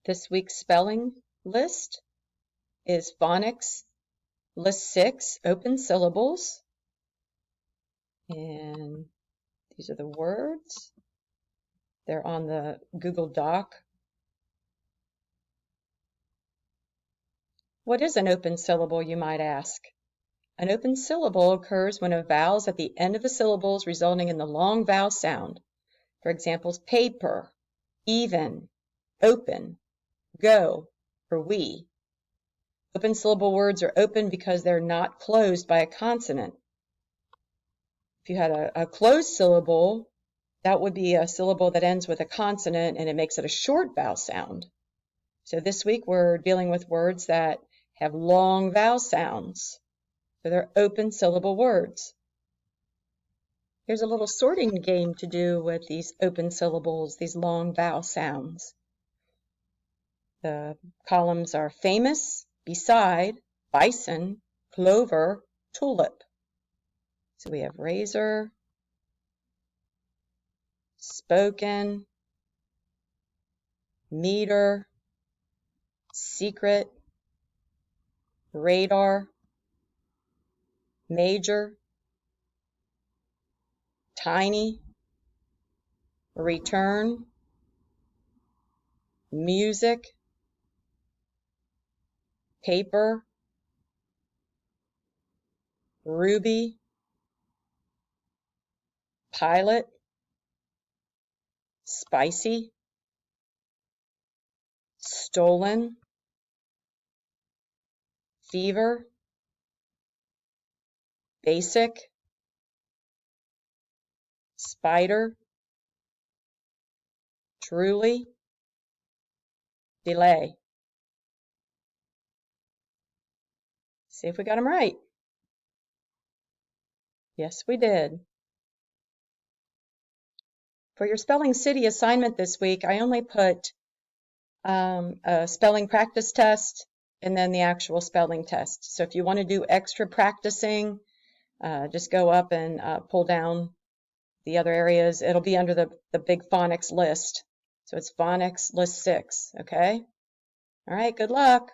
This week's spelling list is phonics list 6, open syllables. And these are the words. They're on the Google Doc. What is an open syllable, you might ask? An open syllable occurs when a vowel is at the end of the syllables, resulting in the long vowel sound. For examples, paper, even, open, go, or we. Open syllable words are open because they're not closed by a consonant. If you had a closed syllable, that would be a syllable that ends with a consonant and it makes it a short vowel sound. So this week we're dealing with words that have long vowel sounds. So they're open syllable words. Here's a little sorting game to do with these open syllables, these long vowel sounds. The columns are famous, beside, bison, clover, tulip. So we have razor, spoken, meter, secret, radar, major, tiny, return, music, paper, ruby, pilot, spicy, stolen, fever, basic, spider, truly, delay. See if we got them right. Yes, we did. For your Spelling City assignment this week, I only put a spelling practice test and then the actual spelling test. So if you want to do extra practicing, just go up and pull down the other areas. It'll be under the big phonics list. So it's phonics list 6, okay? All right, good luck.